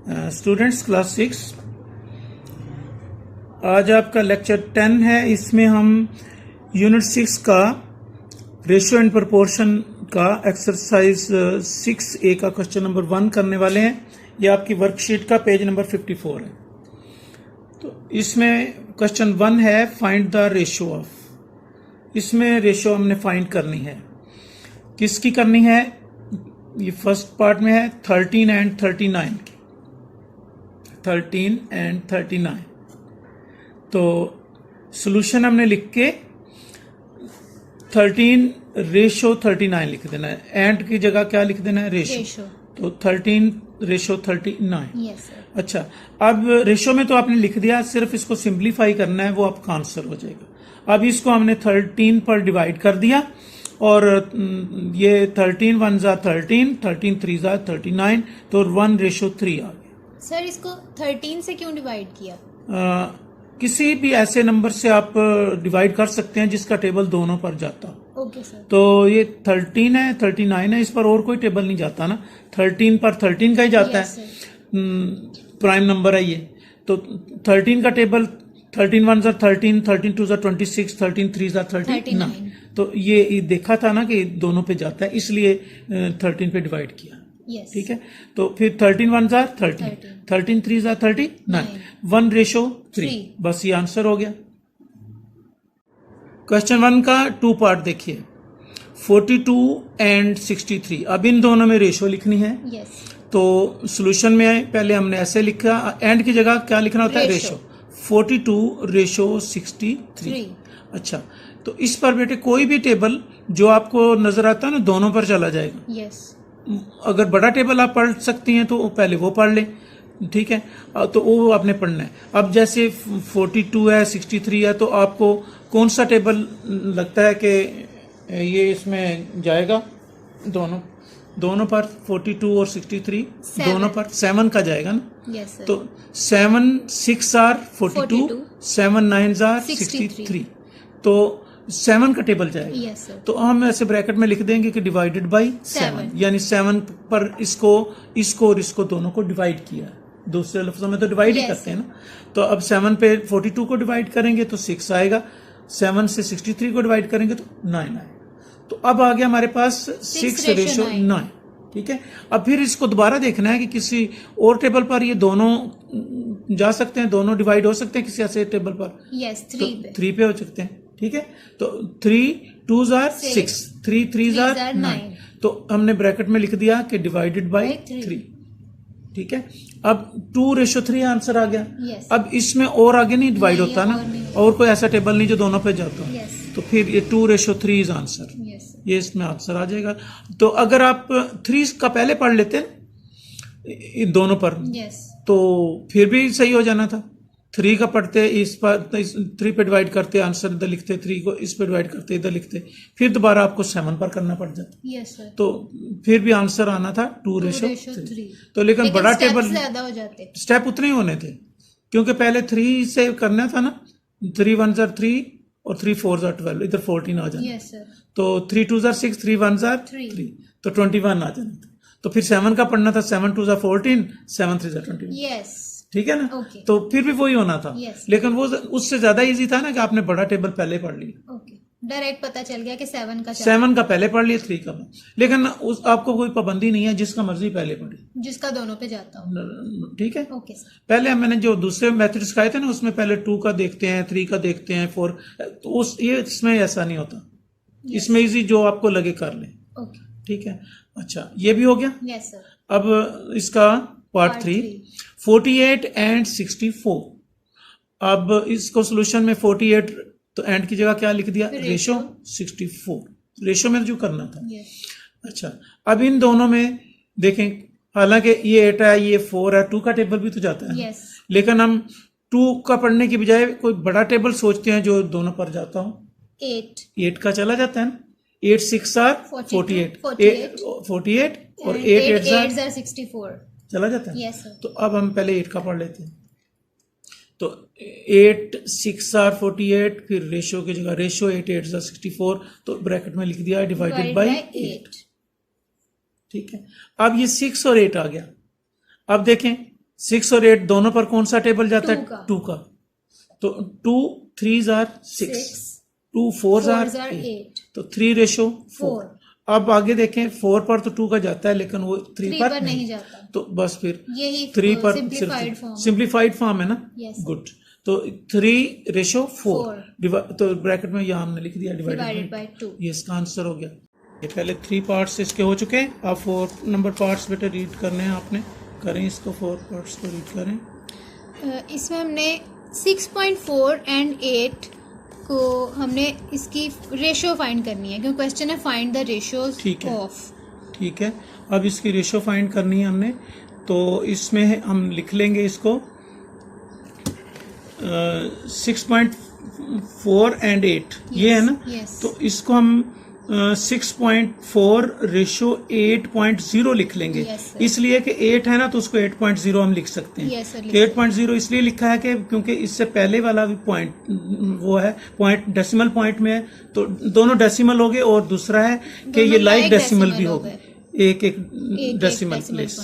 Students class 6, आज आपका lecture 10 है। इसमें हम यूनिट 6 का रेशियो एंड प्रोपोर्शन का एक्सरसाइज 6A का क्वेश्चन नंबर 1 करने वाले हैं। ये आपकी वर्कशीट का पेज नंबर 54 है। तो इसमें क्वेश्चन 1 है फाइंड द रेशियो ऑफ। इसमें रेशियो हमने फाइंड करनी है। किसकी करनी है? ये फर्स्ट पार्ट में है 13 एंड 39 की। 13 एंड 39। तो सॉल्यूशन हमने लिख के 13 रेशो 39 लिख देना है। एंड की जगह क्या लिख देना है? रेशो। तो 13 रेशो 39। Yes sir. अच्छा, अब रेशो में तो आपने लिख दिया, सिर्फ इसको सिंप्लीफाई करना है, वो आपका आंसर हो जाएगा। अब इसको हमने 13 पर डिवाइड कर दिया और ये 13 1 जा 13, 13 3 जा 39, तो 1:3 आ गया। सर इसको 13 से क्यों डिवाइड किया? किसी भी ऐसे नंबर से आप डिवाइड कर सकते हैं जिसका टेबल दोनों पर जाता हो। Okay sir. तो ये 13 है, 39 है, इस पर और कोई टेबल नहीं जाता ना। 13 पर 13 का ही जाता है, प्राइम नंबर है ये। तो 13 का टेबल 13 1 जा 13, 13 2 जा 26, 13 3 जा 39। तो ये देखा था ना कि दोनों पे जाता है, इसलिए 13 पे डिवाइड किया। ठीक है, तो फिर 13 1 जा 13, 13 3 जा 39, 1:3। बस ये आंसर हो गया। क्वेश्चन 1 का 2 पार्ट देखिए, 42 एंड 63। अब इन दोनों में रेशो लिखनी है। तो सॉल्यूशन में पहले हमने ऐसे लिखा, एंड की जगह क्या लिखना होता है? रेशो। 42 रेशो 63। अच्छा, तो इस पर बेटे कोई भी टेबल जो आपको नजर आता है ना, दोनों पर चला जाएगा। अगर बड़ा टेबल आप पढ़ सकती हैं तो पहले वो पढ़ लें, ठीक है, तो वो आपने पढ़ना है। अब जैसे 42 है, 63 है, तो आपको कौन सा टेबल लगता है कि ये इसमें जाएगा? दोनों पर 42 और 63 दोनों पर 7 का जाएगा ना। yes, तो 7 6 आर 42, 7 9 आर 63। तो 7 का टेबल जाएगा। yes, तो हम ऐसे ब्रैकेट में लिख देंगे कि डिवाइडेड बाई 7, यानी 7 पर इसको और इसको दोनों को डिवाइड किया। दूसरे लफ्जों में तो डिवाइड ही करते हैं ना। तो अब 7 पे 42 को डिवाइड करेंगे तो 6 आएगा, 7 से 63 को डिवाइड करेंगे तो 9 आएगा। तो अब आ गया हमारे पास 6:9। ठीक है, अब फिर इसको दोबारा देखना है कि किसी और टेबल पर ये दोनों जा सकते हैं, दोनों डिवाइड हो सकते हैं किसी ऐसे टेबल पर। यस, 3 पे हो सकते हैं। ठीक है, तो 3 2 जार 6, 3 3 जार 9। तो हमने ब्रैकेट में लिख दिया कि डिवाइडेड बाई 3। ठीक है, अब 2:3 आंसर आ गया। अब इसमें और आगे नहीं डिवाइड होता ना, और कोई ऐसा टेबल नहीं जो दोनों पे जाता है। तो फिर ये 2:3 इज आंसर। ये इसमें आंसर आ जाएगा। तो अगर आप 3 का पहले पढ़ लेते इन दोनों पर, तो फिर भी सही हो जाना था। 3 का पढ़ते, इस पर 3 पे डिवाइड करते, आंसर इधर लिखते, 3 को इस पे डिवाइड करते, इधर लिखते, फिर दोबारा आपको 7 पर करना पड़ जाता। तो फिर भी आंसर आना था 2:3। तो लेकिन बड़ा टेबल ज्यादा हो जाते, स्टेप उतने ही होने थे, क्योंकि पहले 3 से करना था ना। 3 1 जार 3 और 3 4 जार 12, इधर 14 आ जाना। तो 3 2 जार 6, 3 1 जार 3, तो 21 आ जाना था। तो फिर 7 का पढ़ना था, 7 2 जार 14, 7 3 जार 21। ठीक है ना। तो फिर भी वही होना था। लेकिन वो उससे ज्यादा इजी था ना कि आपने बड़ा टेबल पहले पढ़ लिया। डायरेक्ट पता चल गया कि 7 का पहले पढ़ लिया, 3 का। लेकिन आपको कोई पाबंदी नहीं है, जिसका मर्जी पहले पढ़े, जिसका दोनों पे जाता हो। ठीक है। पहले मैंने जो दूसरे मेथड सिखाए थे ना, उसमें पहले 2 का देखते हैं, 3 का देखते हैं, 4। तो ये इसमें ऐसा नहीं होता। इसमें इजी जो आपको लगे कर ले। ठीक है, अच्छा, ये भी हो गया। Yes sir. अब इसका पार्ट 3, 48 एंड 64। अब इसको सॉल्यूशन में 48, तो एंड की जगह क्या लिख दिया? रेशो 64। रेशो में जो करना था। अच्छा, अब इन दोनों में देखें, हालांकि ये 8 है, ये 4 है, 2 का टेबल भी तो जाता है। लेकिन हम 2 का पढ़ने की बजाय कोई बड़ा टेबल सोचते हैं जो दोनों पर जाता हो। 8 का चला जाता है ना। 8 6 आर 48 और 8 8 जार 64 चला जाता है। तो अब हम पहले 8 का पढ़ लेते हैं। तो 8 6 आर 48, फिर रेशो की जगह रेशो, 8 8 जार 64, तो ब्रैकेट में लिख दिया डिवाइडेड बाई 8। ठीक है, अब ये 6 और 8 आ गया। अब देखें 6 और 8 दोनों पर कौन सा टेबल जाता Two है? का। 2 का। तो 2 3s are 6, 2 4s are 8, तो 3:4। अब आगे देखें 4 पर तो 2 का जाता है लेकिन वो 3 3 पर पर नहीं जाता। तो बस फिर यही 3 पर simplified form। सिंप्लीफाइड फॉर्म है ना। Yes, sir। गुड। तो 3:4 तो ब्रैकेट में यहाँ हमने लिख दिया Divided by 2। ये इसका आंसर हो गया। ये पहले 3 पार्ट्स इसके हो चुके हैं, अब 4 नंबर पार्ट्स बेटा रीड करने हैं आपने। करें इसको, 4 पार्ट्स को रीड करें। इसमें हमने 6.4 एंड 8 को हमने इसकी रेशियो फाइंड करनी है, क्योंकि क्वेश्चन है फाइंड द रेशियोज ठीक है। ऑफ। ठीक है, अब इसकी रेशियो फाइंड करनी है हमने, तो इसमें हम लिख लेंगे इसको 6.4 एंड 8 ये है ना। yes। तो इसको हम 6.4:8.0 लिख लेंगे। Yes, sir। इसलिए कि 8 है ना तो उसको 8.0 हम लिख सकते हैं। Yes, sir, लिख 8.0 इसलिए लिखा है कि क्योंकि इससे पहले वाला भी पॉइंट वो है, पॉइंट डेसिमल पॉइंट में है, तो दोनों डेसिमल हो गए, और दूसरा है कि ये लाइक डेसिमल भी हो गए, एक एक डेसिमल प्लेस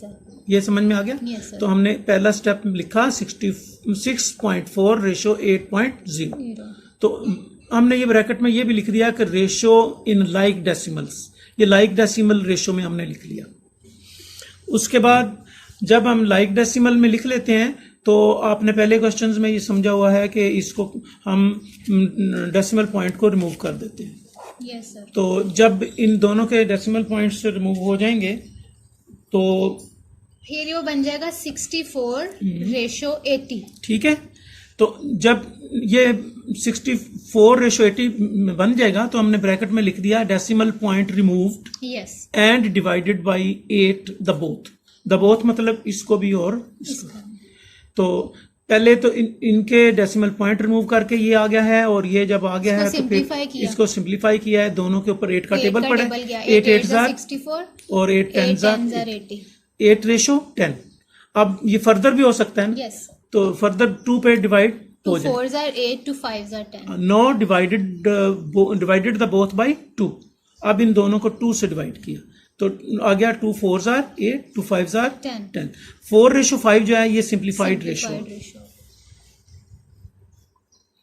है। ये समझ में आ गया। Yes, sir। तो हमने पहला स्टेप लिखा 6.4:8.0। तो हमने ये ब्रैकेट में ये भी लिख दिया कि रेशियो इन लाइक डेसिमल्स, ये लाइक डेसिमल रेशियो में हमने लिख लिया। उसके बाद जब हम लाइक डेसिमल में लिख लेते हैं तो आपने पहले क्वेश्चंस में ये समझा हुआ है कि इसको हम डेसिमल पॉइंट को रिमूव कर देते हैं। Yes sir. तो जब इन दोनों के डेसिमल पॉइंट से रिमूव हो जाएंगे तो फिर ये बन जाएगा 64:80। ठीक है, तो जब ये 64:80 बन जाएगा तो हमने ब्रैकेट में लिख दिया decimal point removed yes and divided by 8 the both मतलब इसको भी और इसको। तो पहले तो इनके डेसिमल पॉइंट रिमूव करके ये आ गया है, और ये जब आ गया है तो फिर इसको सिंप्लीफाई किया है, दोनों के ऊपर 8 का टेबल पड़ा है। 8 8 64 और 8 10 80, 8:10। अब ये फर्दर भी हो सकता है ना। यस। तो फर्दर 2 पे डिवाइड हो जाए। 4s are 8, 2 5s are 10। No divided the both by 2। अब इन दोनों को 2 से डिवाइड किया तो आ गया 2 4s are 8, 2 5s are 10। 4:5 जो है ये सिंप्लीफाइड रेशो।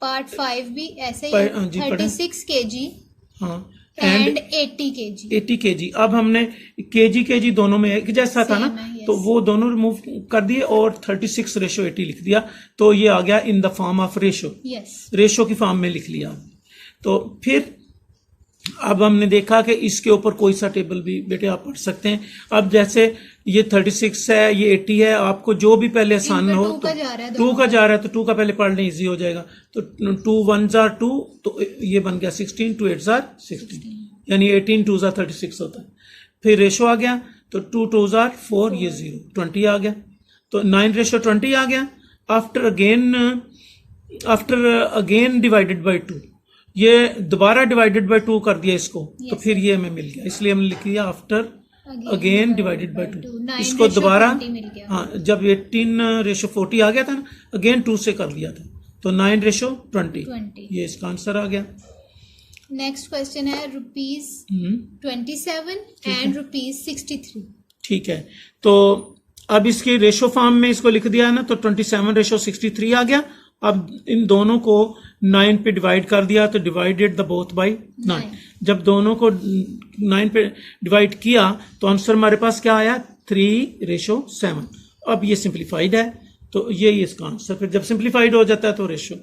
पार्ट 5 भी ऐसे ही, हाँ जी, 36 kg हाँ एंड 80 kg। 80 kg। अब हमने kg दोनों में एक जैसा था ना, Same है, yes। तो वो दोनों रिमूव कर दिए और 36:80 लिख दिया, तो ये आ गया इन the form of ratio. Yes. Ratio की फॉर्म में लिख लिया। तो फिर अब हमने देखा कि इसके ऊपर कोई सा टेबल भी बेटे आप पढ़ सकते हैं। अब जैसे ये 36 है, ये 80 है, आपको जो भी पहले आसान हो, 2 का जा रहा है, 2 का जा रहा है तो 2 का पहले पढ़ने इजी हो जाएगा। तो 2 1s are 2, तो ये बन गया 16, 2 8s are 16, यानी 18 2s are 36 होता है। फिर रेशो आ गया तो 2 2s are 4, ये 0 20 आ गया, तो 9:20 आ गया। आफ्टर अगेन डिवाइडेड बाय 2, ये दोबारा डिवाइडेड बाय 2 कर दिया इसको, तो फिर ये हमें मिल गया, इसलिए हमने लिख लिया आफ्टर अगेन डिवाइडेड बाय 2। इसको दोबारा, हाँ, जब 18:40 आ गया था ना, अगेन 2 से कर दिया था, तो 9:20, ये इसका आंसर आ गया। नेक्स्ट क्वेश्चन है ₹27 एंड ₹63। ठीक है, तो अब इसकी रेशो फॉर्म में इसको लिख दिया है ना, तो 27:63 आ गया। अब इन दोनों को 9 पे डिवाइड कर दिया, तो डिवाइडेड द बोथ बाय 9। जब दोनों को 9 पे डिवाइड किया तो आंसर हमारे पास क्या आया, 3:7। अब ये सिंप्लीफाइड है, तो ये इसका आंसर। फिर जब सिंप्लीफाइड हो जाता है तो रेशो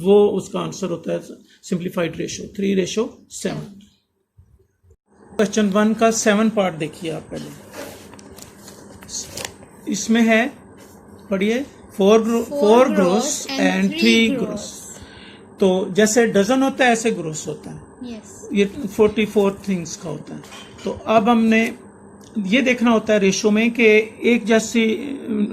वो उसका आंसर होता है सिंप्लीफाइड रेशो 3:7। क्वेश्चन 1 का 7 पार्ट देखिए आप पहले। इसमें है, पढ़िए, 4 ग्रोस एंड 3 ग्रोस। तो जैसे डजन होता है ऐसे ग्रोस होता है। यस। ये 44 थिंग्स का होता है। तो अब हमने ये देखना होता है रेशो में कि एक जैसी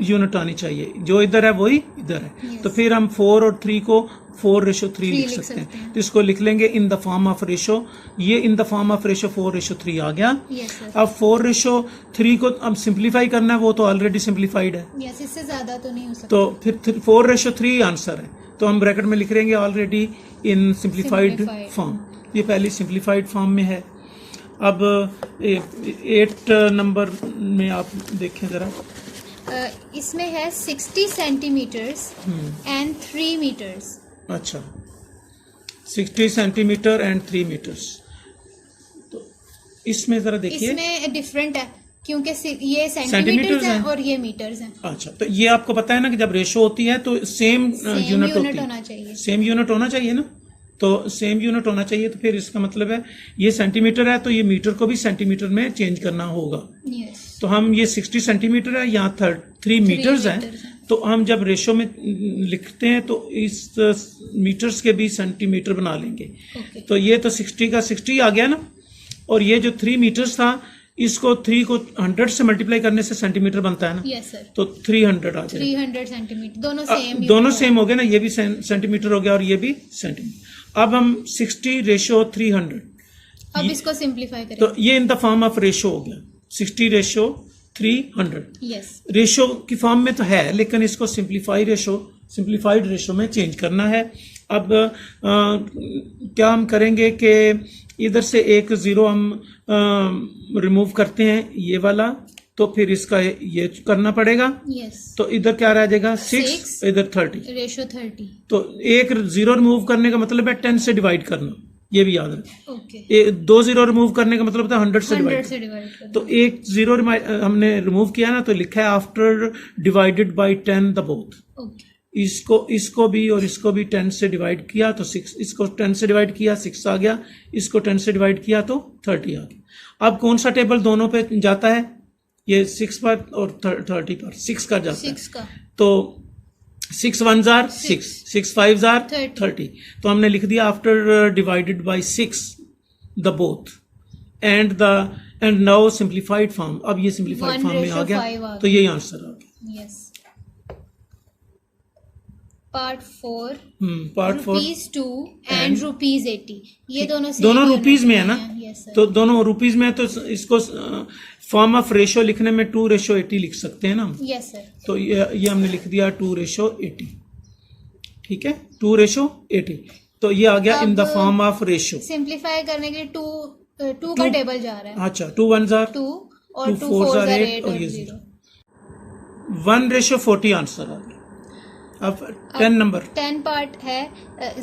यूनिट आनी चाहिए, जो इधर है वही इधर है। Yes। तो फिर हम 4 और 3 को 4:3 लिख सकते हैं। तो इसको लिख लेंगे in the form of ratio. ये in the form of ratio 4:3 आ गया। Yes, sir। अब 4:3 को अब सिंप्लीफाई करना है, वो तो ऑलरेडी सिंप्लीफाइड है, यस, इससे ज्यादा तो नहीं हो सकता। तो फिर 4:3 आंसर है। तो हम ब्रैकेट में लिख लेंगे ऑलरेडी इन सिंप्लीफाइड फॉर्म। ये पहली सिंप्लीफाइड फॉर्म में है। अब 8 नंबर में आप देखें जरा, इसमें है 60 सेंटीमीटर्स एंड 3 मीटर्स। अच्छा, 60 सेंटीमीटर एंड 3 मीटर्स। तो इसमें जरा देखिए, इसमें डिफरेंट है क्योंकि ये सेंटीमीटर्स सेंटीमीटर्स हैं हैं और ये मीटर्स हैं। अच्छा, तो ये आपको पता है ना कि जब रेशो होती है तो सेम यूनिट होती है, होना चाहिए। सेम यूनिट होना चाहिए ना, तो सेम यूनिट होना चाहिए। तो फिर इसका मतलब है ये सेंटीमीटर है तो ये मीटर को भी सेंटीमीटर में चेंज करना होगा। यस। तो हम ये 60 सेंटीमीटर है, यहाँ 3 मीटर्स हैं, तो हम जब रेशो में लिखते हैं तो इस मीटर्स के भी सेंटीमीटर बना लेंगे। ओके। तो ये तो 60 का 60 आ गया ना, और ये जो 3 मीटर्स था इसको 3 को 100 से मल्टीप्लाई करने से सेंटीमीटर बनता है ना। Yes sir. तो 300 आ जाएगा। 300 सेंटीमीटर दोनों सेम। दोनों सेम हो गए ना, ये भी सेंटीमीटर हो गया और ये भी सेंटीमीटर। अब हम 60 रेशो 300, अब इसको सिंप्लीफाई करें। तो ये in the form of ratio हो गया 60 रेशो 300। यस। रेशो की फॉर्म में तो है, लेकिन इसको सिंप्लीफाइड रेशो में चेंज करना है। अब क्या हम करेंगे कि इधर से एक जीरो हम रिमूव करते हैं, ये वाला, तो फिर इसका ये करना पड़ेगा। यस। तो इधर क्या रह जाएगा 6, इधर 30। रेशो 30। तो एक जीरो रिमूव करने का मतलब है 10 से डिवाइड करना, ये भी याद रखें। ओके। 2 जीरो रिमूव करने का मतलब था 100 से 100 डिवाइड। से डिवाइड करना। तो एक जीरो हमने रिमूव किया ना, तो लिखा है after divided by 10 the both. Okay. इसको भी और इसको भी 10 से डिवाइड किया तो 6, इसको 10 से डिवाइड किया 6 आ गया, इसको 10 से डिवाइड किया तो 30 आ गया। अब कौन सा टेबल दोनों पे जाता है, ये 6 पर और 30 पर 6 का जाता 6 का। है। तो 6 1s are 6, 6 5s are 30। तो हमने लिख दिया after divided by 6 the both and now simplified form. अब ये सिंप्लीफाइड फॉर्म में आ गया, तो यही आंसर आ गया। यस। पार्ट 4 ₹2 एंड ₹80, ये दोनों रुपीज में है ना। Yes sir. तो दोनों रुपीज में है, तो इसको फॉर्म ऑफ रेशो लिखने में 2:80 लिख सकते हैं ना। Yes sir. तो ये हमने लिख दिया 2:80। ठीक है, 2:80। तो ये आ गया इन the form of ratio. Simplify करने के लिए 2 का टेबल जा रहा है। अच्छा, 2 1s are 2 और 2 4s 4s are are 8 8 और और ये 0। 1:40 आंसर आ गया। अब 10 नंबर 10 पार्ट है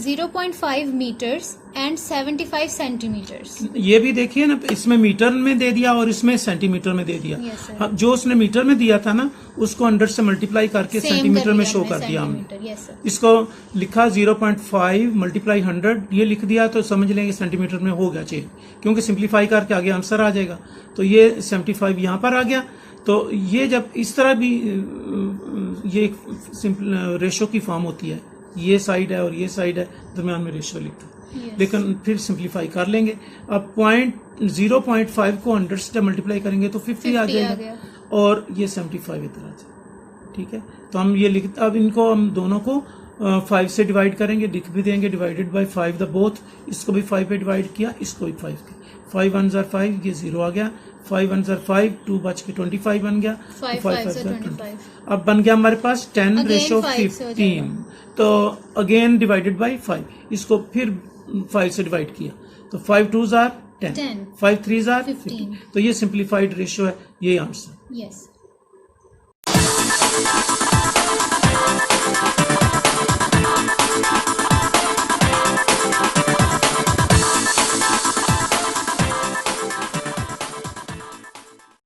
0.5 मीटर्स एंड 75 सेंटीमीटर्स। ये भी देखिए ना, इसमें मीटर में दे दिया और इसमें सेंटीमीटर में दे दिया। Yes, sir. जो उसने मीटर में दिया था ना, उसको 100 से मल्टीप्लाई करके सेंटीमीटर में शो कर दिया हमने। Yes sir. इसको लिखा 0.5 मल्टीप्लाई 100, ये लिख दिया तो समझ लेंगे सेंटीमीटर में हो गया चेंज, क्योंकि सिंप्लीफाई करके आगे आंसर आ जाएगा। तो ये 75 यहाँ पर आ गया। तो ये जब इस तरह भी ये सिंपल रेशो की फॉर्म होती है, ये साइड है और ये साइड है, दरम्यान में रेशो लिखते हैं। Yes. लेकिन फिर सिंप्लीफाई कर लेंगे। अब 0.5 को 100 से मल्टीप्लाई करेंगे तो 50 आ जाएगा, और ये 75 इधर आ जाएगा। ठीक है, तो हम ये लिख, अब इनको हम दोनों को 5 से डिवाइड करेंगे, लिख भी देंगे डिवाइडेड बाय 5 द बोथ। इसको भी 5 पे डिवाइड किया, इसको भी 5 के। 5 1s are 5, ये 0 आ गया। 5 1s are 5, 2 बच के 25 बन गया। 5 5s are 25। अब बन गया हमारे पास 10:15। तो अगेन डिवाइडेड बाय 5, इसको फिर 5 से डिवाइड किया, तो 5 2s are 10, 5 3s are 15। तो ये सिंप्लीफाइड रेशियो है, ये आंसर। यस।